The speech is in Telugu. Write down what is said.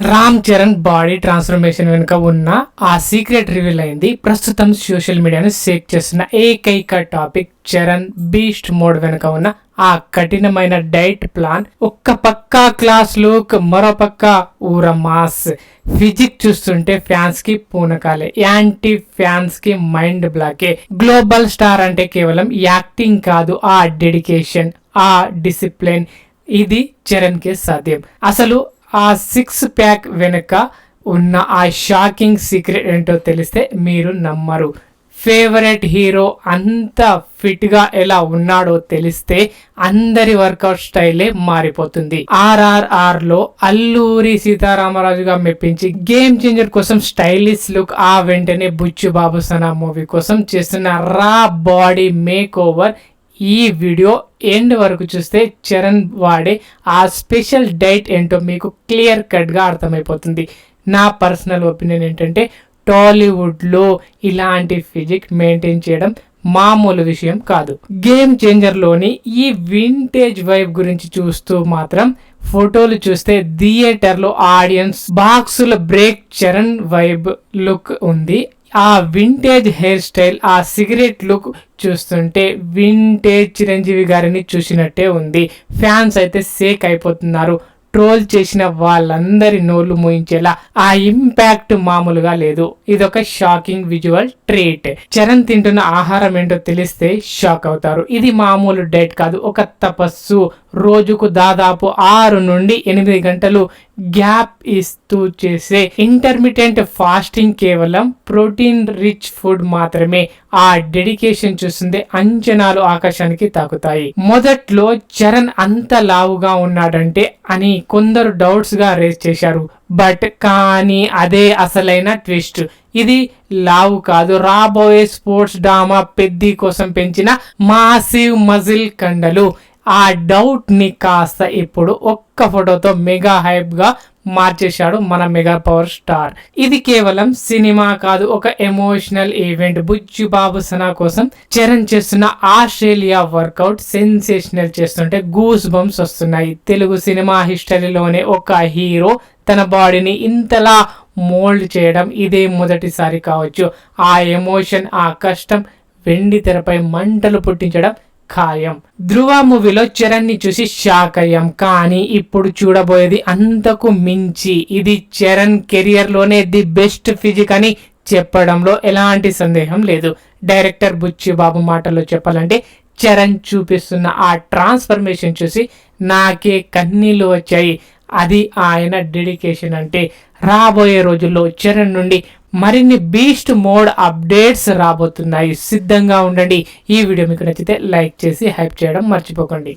రామ్ చరణ్ బాడీ ట్రాన్స్ఫర్మేషన్ వెనుక ఉన్న ఆ సీక్రెట్ రివీల్ అయింది. ప్రస్తుతం సోషల్ మీడియాను షేక్ చేస్తున్న ఏకైక టాపిక్ చరణ్ బీస్ట్ మోడ్ వెనుక ఉన్న ఆ కఠినమైన డైట్ ప్లాన్. ఒక్క పక్క క్లాస్ లుక్, మరో పక్క ఊర మాస్ ఫిజిక్ చూస్తుంటే ఫ్యాన్స్ కి పూనకాలే, యాంటీ ఫ్యాన్స్ కి మైండ్ బ్లాకే. గ్లోబల్ స్టార్ అంటే కేవలం యాక్టింగ్ కాదు, ఆ డెడికేషన్, ఆ డిసిప్లిన్, ఇది చరణ్ కే సాధ్యం. అసలు ఆ 6 ప్యాక్ వెనుక ఉన్న ఆ షాకింగ్ సీక్రెట్ ఏంటో తెలిస్తే మీరు నమ్మరు. ఫేవరెట్ హీరో అంత ఫిట్ గా ఎలా ఉన్నాడో తెలిస్తే అందరి వర్కౌట్ స్టైలే మారిపోతుంది. RRR లో అల్లూరి సీతారామరాజుగా మెప్పించి గేమ్ చేంజర్ కోసం స్టైలిష్ లుక్, ఆ వెంటనే బుచ్చు బాబు సనా మూవీ కోసం చేస్తున్న రా బాడీ మేక్ ఓవర్. ఈ వీడియో ఎండ్ వరకు చూస్తే చరణ్ వాడే ఆ స్పెషల్ డైట్ ఏంటో మీకు క్లియర్ కట్గా అర్థమైపోతుంది. నా పర్సనల్ ఒపీనియన్ ఏంటంటే టాలీవుడ్లో ఇలాంటి ఫిజిక్ మెయింటైన్ చేయడం మామూలు విషయం కాదు. గేమ్ చేంజర్లోని ఈ వింటేజ్ వైబ్ గురించి చూస్తూ మాత్రం ఫోటోలు చూస్తే థియేటర్లో ఆడియన్స్ బాక్సుల బ్రేక్ చరణ్ వైబ్ లుక్ ఉంది. ఆ వింటేజ్ హెయిర్ స్టైల్, ఆ సిగరెట్ లుక్ చూస్తుంటే వింటేజ్ చిరంజీవి గారిని చూసినట్టే ఉంది. ఫ్యాన్స్ అయితే సేక్ అయిపోతున్నారు. ట్రోల్ చేసిన వాళ్ళందరి నోళ్లు మూయించేలా ఆ ఇంపాక్ట్ మామూలుగా లేదు. ఇదొక షాకింగ్ విజువల్ ట్రీట్. చరణ్ తింటున్న ఆహారం ఏంటో తెలిస్తే షాక్ అవుతారు. ఇది మామూలు డైట్ కాదు, ఒక తపస్సు. రోజుకు దాదాపు 6 నుండి 8 గంటలు గ్యాప్ ఇస్తూ చేసే ఇంటర్మిటెంట్ ఫాస్టింగ్, కేవలం ప్రోటీన్ రిచ్ ఫుడ్ మాత్రమే. ఆ డెడికేషన్ చూస్తుంటే అంచనాలు ఆకాశానికి తాకుతాయి. మొదట్లో చరణ్ అంత లావుగా ఉన్నాడంటే అని కొందరు డౌట్స్ గా రేస్ చేశారు. కానీ అదే అసలైన ట్విస్ట్. ఇది లావు కాదు, రాబోయే స్పోర్ట్స్ డ్రామా పెద్ది కోసం పెంచిన మాసివ్ మజిల్ కండలు. ఆ డౌట్ ని కాస్త ఇప్పుడు ఒక్క ఫోటోతో మెగా హైప్ గా మార్చేశాడు మన మెగా పవర్ స్టార్. ఇది కేవలం సినిమా కాదు, ఒక ఎమోషనల్ ఈవెంట్. బుచ్చు బాబు సనా కోసం చరణ్ చేస్తున్న ఆస్ట్రేలియా వర్కౌట్ సెన్సేషనల్ చేస్తుంటే గూస్ బంప్స్ వస్తున్నాయి. తెలుగు సినిమా హిస్టరీలోనే ఒక హీరో తన బాడీని ఇంతలా మోల్డ్ చేయడం ఇదే మొదటిసారి కావచ్చు. ఆ ఎమోషన్, ఆ కష్టం వెండి తెరపై మంటలు పుట్టించడం ఖాయం. ధృవ మూవీలో చరణ్ ని చూసి షాక్ అయ్యాం, కానీ ఇప్పుడు చూడబోయేది అంతకు మించి. ఇది చరణ్ కెరియర్ లోనే ది బెస్ట్ ఫిజిక్ అని చెప్పడంలో ఎలాంటి సందేహం లేదు. డైరెక్టర్ బుచ్చి బాబు మాటల్లో చెప్పాలంటే చరణ్ చూపిస్తున్న ఆ ట్రాన్స్ఫర్మేషన్ చూసి నాకే కన్నీళ్లు వచ్చాయి. అది ఆయన డెడికేషన్ అంటే. రాబోయే రోజుల్లో చరణ్ నుండి మరిన్ని బీస్ట్ మోడ్ అప్డేట్స్ రాబోతున్నాయి. సిద్ధంగా ఉండండి. ఈ వీడియో మీకు నచ్చితే లైక్ చేసి హైప్ చేయడం మర్చిపోకండి.